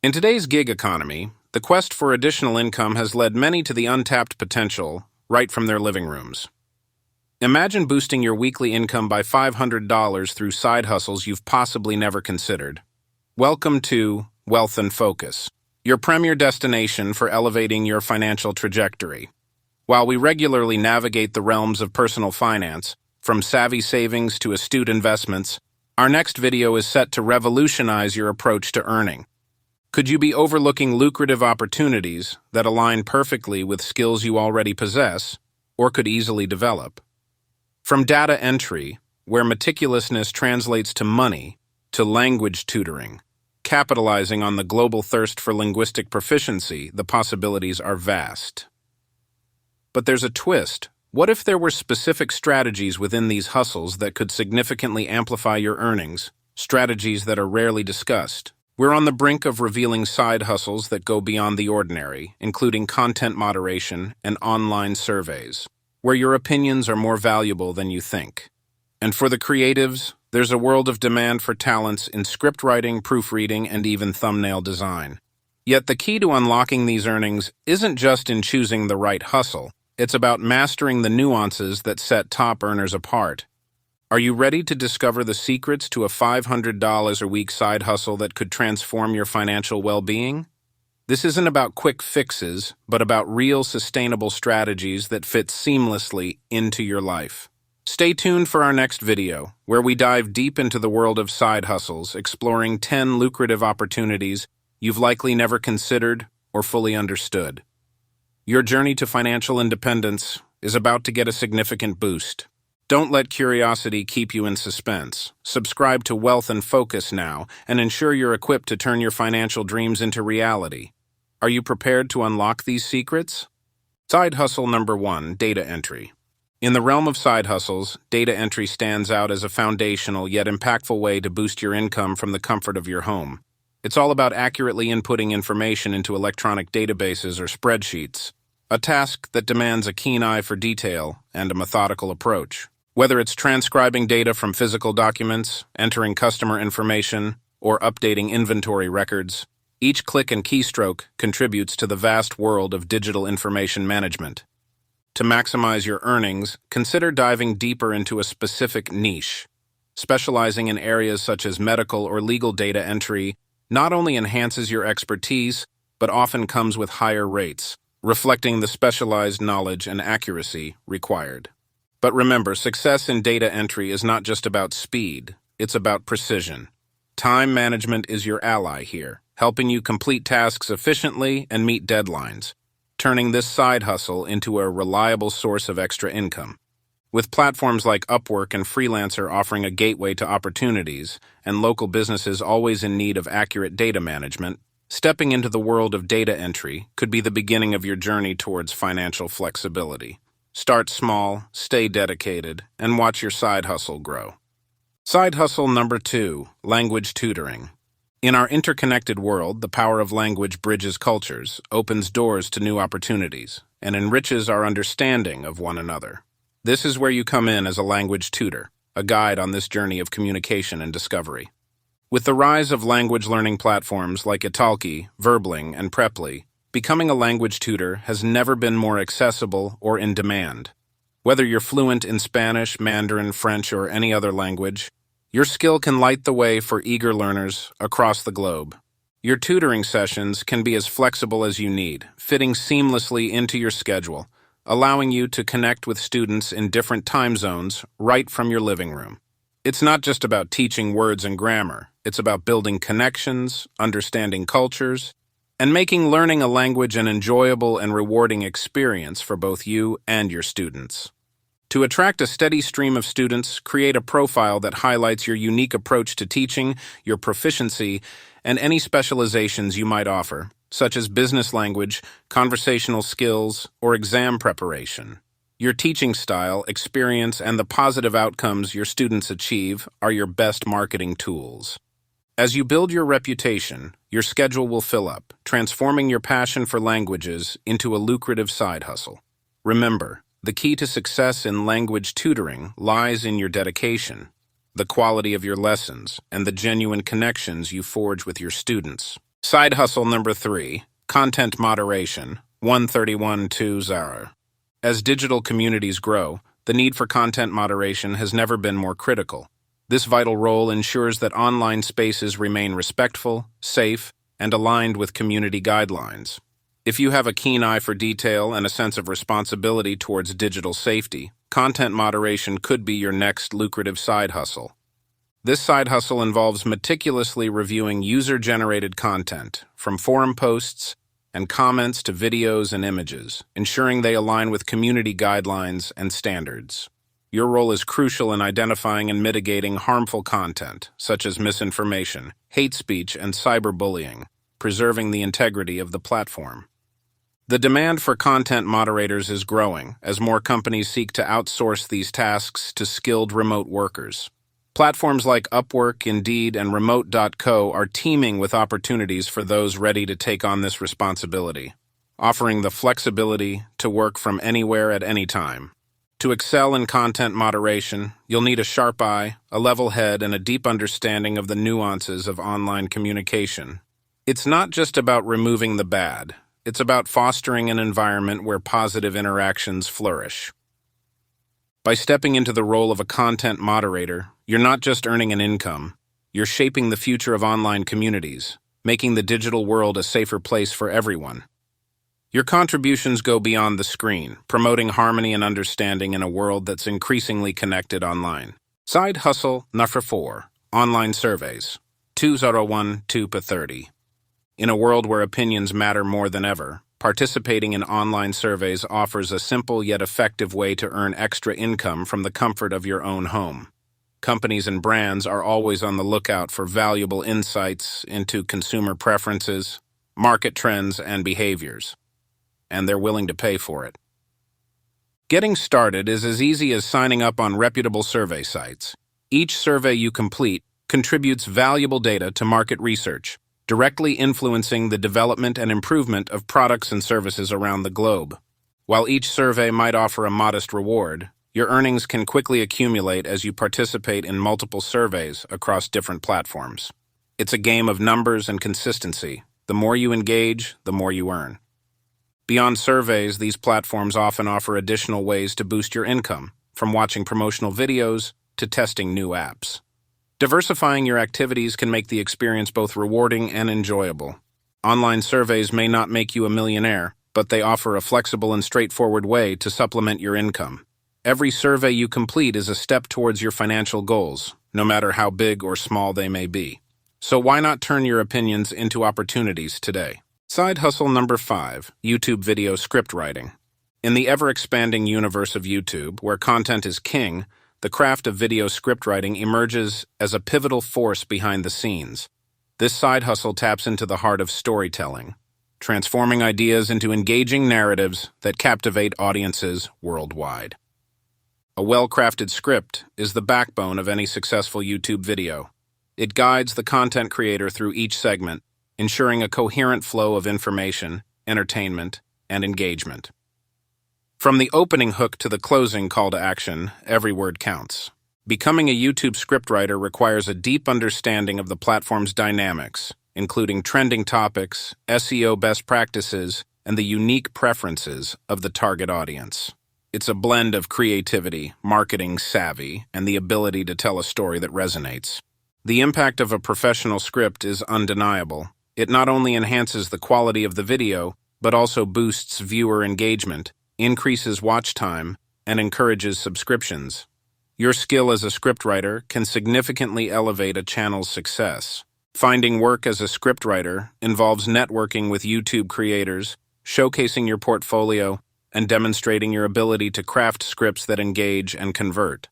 In today's gig economy, the quest for additional income has led many to the untapped potential right from their living rooms. Imagine boosting your weekly income by $500 through side hustles you've possibly never considered. Welcome to Wealth and Focus, your premier destination for elevating your financial trajectory. While we regularly navigate the realms of personal finance, from savvy savings to astute investments, our next video is set to revolutionize your approach to earning. Could you be overlooking lucrative opportunities that align perfectly with skills you already possess or could easily develop? From data entry, where meticulousness translates to money, to language tutoring, capitalizing on the global thirst for linguistic proficiency, the possibilities are vast. But there's a twist. What if there were specific strategies within these hustles that could significantly amplify your earnings, strategies that are rarely discussed? We're on the brink of revealing side hustles that go beyond the ordinary, including content moderation and online surveys, where your opinions are more valuable than you think. And for the creatives, there's a world of demand for talents in script writing, proofreading, and even thumbnail design. Yet the key to unlocking these earnings isn't just in choosing the right hustle. It's about mastering the nuances that set top earners apart. Are you ready to discover the secrets to a $500 a week side hustle that could transform your financial well-being? This isn't about quick fixes, but about real sustainable strategies that fit seamlessly into your life. Stay tuned for our next video, where we dive deep into the world of side hustles, exploring 10 lucrative opportunities you've likely never considered or fully understood. Your journey to financial independence is about to get a significant boost. Don't let curiosity keep you in suspense. Subscribe to Wealth and Focus now and ensure you're equipped to turn your financial dreams into reality. Are you prepared to unlock these secrets? Side hustle number 1, data entry. In the realm of side hustles, data entry stands out as a foundational yet impactful way to boost your income from the comfort of your home. It's all about accurately inputting information into electronic databases or spreadsheets, a task that demands a keen eye for detail and a methodical approach. Whether it's transcribing data from physical documents, entering customer information, or updating inventory records, each click and keystroke contributes to the vast world of digital information management. To maximize your earnings, consider diving deeper into a specific niche. Specializing in areas such as medical or legal data entry not only enhances your expertise, but often comes with higher rates, reflecting the specialized knowledge and accuracy required. But remember, success in data entry is not just about speed, it's about precision. Time management is your ally here, helping you complete tasks efficiently and meet deadlines, turning this side hustle into a reliable source of extra income. With platforms like Upwork and Freelancer offering a gateway to opportunities, and local businesses always in need of accurate data management, stepping into the world of data entry could be the beginning of your journey towards financial flexibility. Start small, stay dedicated, and watch your side hustle grow. Side hustle number 2, language tutoring. In our interconnected world, the power of language bridges cultures, opens doors to new opportunities, and enriches our understanding of one another. This is where you come in as a language tutor, a guide on this journey of communication and discovery. With the rise of language learning platforms like Italki, Verbling, and Preply, becoming a language tutor has never been more accessible or in demand. Whether you're fluent in Spanish, Mandarin, French, or any other language, your skill can light the way for eager learners across the globe. Your tutoring sessions can be as flexible as you need, fitting seamlessly into your schedule, allowing you to connect with students in different time zones right from your living room. It's not just about teaching words and grammar. It's about building connections, understanding cultures, and making learning a language an enjoyable and rewarding experience for both you and your students. To attract a steady stream of students, create a profile that highlights your unique approach to teaching, your proficiency, and any specializations you might offer, such as business language, conversational skills, or exam preparation. Your teaching style, experience, and the positive outcomes your students achieve are your best marketing tools. As you build your reputation, your schedule will fill up, transforming your passion for languages into a lucrative side hustle. Remember, the key to success in language tutoring lies in your dedication, the quality of your lessons, and the genuine connections you forge with your students. Side hustle number 3, content moderation, 13120. As digital communities grow, the need for content moderation has never been more critical. This vital role ensures that online spaces remain respectful, safe, and aligned with community guidelines. If you have a keen eye for detail and a sense of responsibility towards digital safety, content moderation could be your next lucrative side hustle. This side hustle involves meticulously reviewing user-generated content, from forum posts and comments to videos and images, ensuring they align with community guidelines and standards. Your role is crucial in identifying and mitigating harmful content, such as misinformation, hate speech, and cyberbullying, preserving the integrity of the platform. The demand for content moderators is growing as more companies seek to outsource these tasks to skilled remote workers. Platforms like Upwork, Indeed, and Remote.co are teeming with opportunities for those ready to take on this responsibility, offering the flexibility to work from anywhere at any time. To excel in content moderation, you'll need a sharp eye, a level head, and a deep understanding of the nuances of online communication. It's not just about removing the bad, it's about fostering an environment where positive interactions flourish. By stepping into the role of a content moderator, you're not just earning an income, you're shaping the future of online communities, making the digital world a safer place for everyone. Your contributions go beyond the screen, promoting harmony and understanding in a world that's increasingly connected online. Side hustle number 4, online surveys, 2012-30. In a world where opinions matter more than ever, participating in online surveys offers a simple yet effective way to earn extra income from the comfort of your own home. Companies and brands are always on the lookout for valuable insights into consumer preferences, market trends, and behaviors, and they're willing to pay for it. Getting started is as easy as signing up on reputable survey sites. Each survey you complete contributes valuable data to market research, directly influencing the development and improvement of products and services around the globe. While each survey might offer a modest reward, your earnings can quickly accumulate as you participate in multiple surveys across different platforms. It's a game of numbers and consistency. The more you engage, the more you earn. Beyond surveys, these platforms often offer additional ways to boost your income, from watching promotional videos to testing new apps. Diversifying your activities can make the experience both rewarding and enjoyable. Online surveys may not make you a millionaire, but they offer a flexible and straightforward way to supplement your income. Every survey you complete is a step towards your financial goals, no matter how big or small they may be. So why not turn your opinions into opportunities today? Side hustle number 5, YouTube video script writing. In the ever-expanding universe of YouTube, where content is king, the craft of video script writing emerges as a pivotal force behind the scenes. This side hustle taps into the heart of storytelling, transforming ideas into engaging narratives that captivate audiences worldwide. A well-crafted script is the backbone of any successful YouTube video. It guides the content creator through each segment, ensuring a coherent flow of information, entertainment, and engagement. From the opening hook to the closing call to action, every word counts. Becoming a YouTube scriptwriter requires a deep understanding of the platform's dynamics, including trending topics, SEO best practices, and the unique preferences of the target audience. It's a blend of creativity, marketing savvy, and the ability to tell a story that resonates. The impact of a professional script is undeniable. It not only enhances the quality of the video, but also boosts viewer engagement, increases watch time, and encourages subscriptions. Your skill as a scriptwriter can significantly elevate a channel's success. Finding work as a scriptwriter involves networking with YouTube creators, showcasing your portfolio, and demonstrating your ability to craft scripts that engage and convert.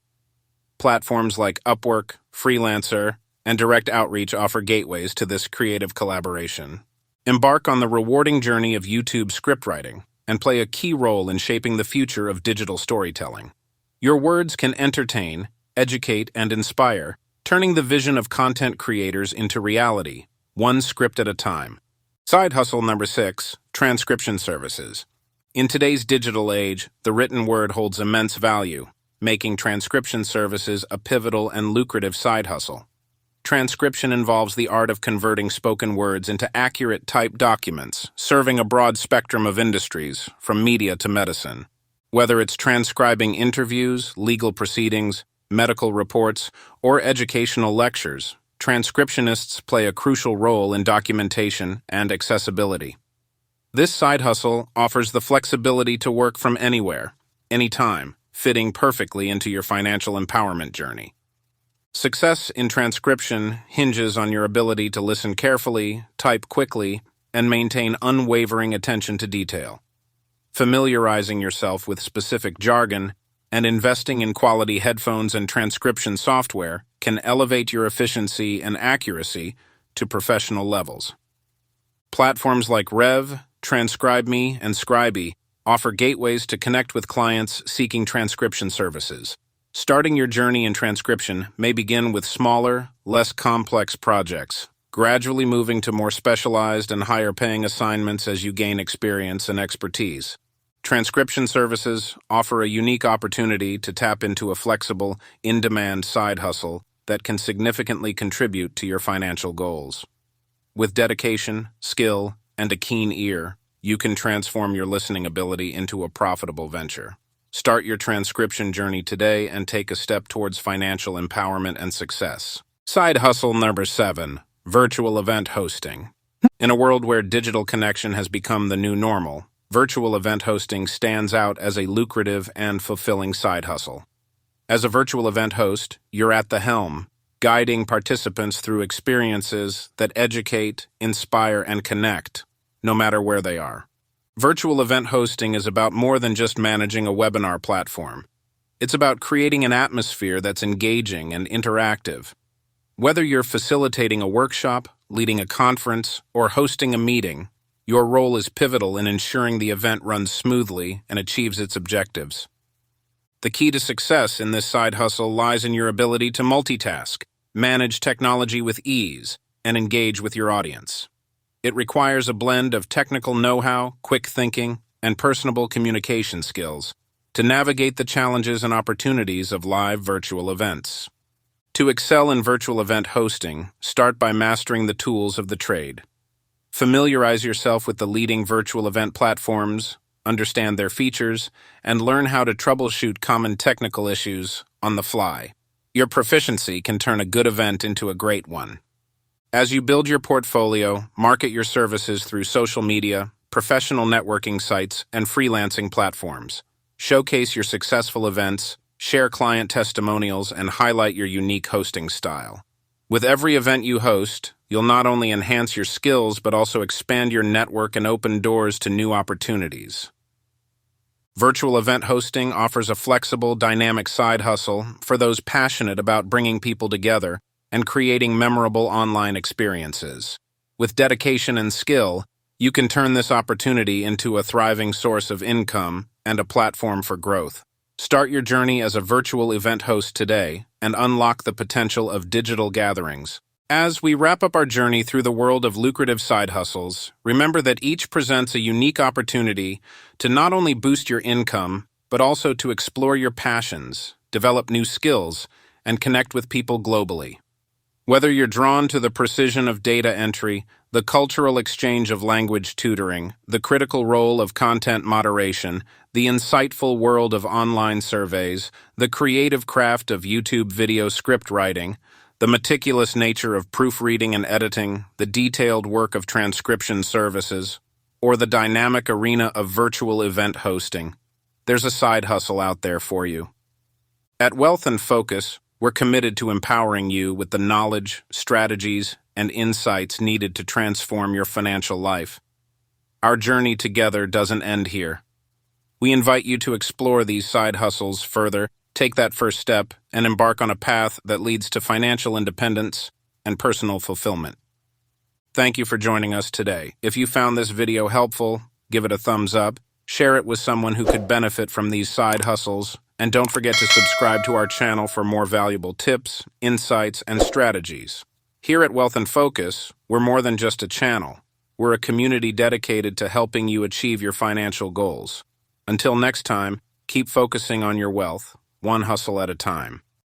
Platforms like Upwork, Freelancer, and Direct Outreach offer gateways to this creative collaboration. Embark on the rewarding journey of YouTube scriptwriting and play a key role in shaping the future of digital storytelling. Your words can entertain, educate, and inspire, turning the vision of content creators into reality, one script at a time. Side hustle number 6, Transcription Services. In today's digital age, the written word holds immense value, making transcription services a pivotal and lucrative side hustle. Transcription involves the art of converting spoken words into accurate typed documents, serving a broad spectrum of industries, from media to medicine. Whether it's transcribing interviews, legal proceedings, medical reports, or educational lectures, transcriptionists play a crucial role in documentation and accessibility. This side hustle offers the flexibility to work from anywhere, anytime, fitting perfectly into your financial empowerment journey. Success in transcription hinges on your ability to listen carefully, type quickly, and maintain unwavering attention to detail. Familiarizing yourself with specific jargon and investing in quality headphones and transcription software can elevate your efficiency and accuracy to professional levels. Platforms like Rev, TranscribeMe, and Scribey offer gateways to connect with clients seeking transcription services. Starting your journey in transcription may begin with smaller, less complex projects, gradually moving to more specialized and higher-paying assignments as you gain experience and expertise. Transcription services offer a unique opportunity to tap into a flexible, in-demand side hustle that can significantly contribute to your financial goals. With dedication, skill, and a keen ear, you can transform your listening ability into a profitable venture. Start your transcription journey today and take a step towards financial empowerment and success. Side hustle number 7, virtual event hosting. In a world where digital connection has become the new normal, virtual event hosting stands out as a lucrative and fulfilling side hustle. As a virtual event host, you're at the helm, guiding participants through experiences that educate, inspire, and connect, no matter where they are. Virtual event hosting is about more than just managing a webinar platform. It's about creating an atmosphere that's engaging and interactive. Whether you're facilitating a workshop, leading a conference, or hosting a meeting, your role is pivotal in ensuring the event runs smoothly and achieves its objectives. The key to success in this side hustle lies in your ability to multitask, manage technology with ease, and engage with your audience. It requires a blend of technical know-how, quick thinking, and personable communication skills to navigate the challenges and opportunities of live virtual events. To excel in virtual event hosting, start by mastering the tools of the trade. Familiarize yourself with the leading virtual event platforms, understand their features, and learn how to troubleshoot common technical issues on the fly. Your proficiency can turn a good event into a great one. As you build your portfolio, market your services through social media, professional networking sites, and freelancing platforms. Showcase your successful events, share client testimonials, and highlight your unique hosting style. With every event you host, you'll not only enhance your skills but also expand your network and open doors to new opportunities. Virtual event hosting offers a flexible, dynamic side hustle for those passionate about bringing people together and creating memorable online experiences. With dedication and skill, you can turn this opportunity into a thriving source of income and a platform for growth. Start your journey as a virtual event host today and unlock the potential of digital gatherings. As we wrap up our journey through the world of lucrative side hustles, remember that each presents a unique opportunity to not only boost your income, but also to explore your passions, develop new skills, and connect with people globally. Whether you're drawn to the precision of data entry, the cultural exchange of language tutoring, the critical role of content moderation, the insightful world of online surveys, the creative craft of YouTube video script writing, the meticulous nature of proofreading and editing, the detailed work of transcription services, or the dynamic arena of virtual event hosting, there's a side hustle out there for you. At Wealth and Focus, we're committed to empowering you with the knowledge, strategies, and insights needed to transform your financial life. Our journey together doesn't end here. We invite you to explore these side hustles further, take that first step, and embark on a path that leads to financial independence and personal fulfillment. Thank you for joining us today. If you found this video helpful, give it a thumbs up, share it with someone who could benefit from these side hustles, and don't forget to subscribe to our channel for more valuable tips, insights, and strategies. Here at Wealth and Focus, we're more than just a channel. We're a community dedicated to helping you achieve your financial goals. Until next time, keep focusing on your wealth, one hustle at a time.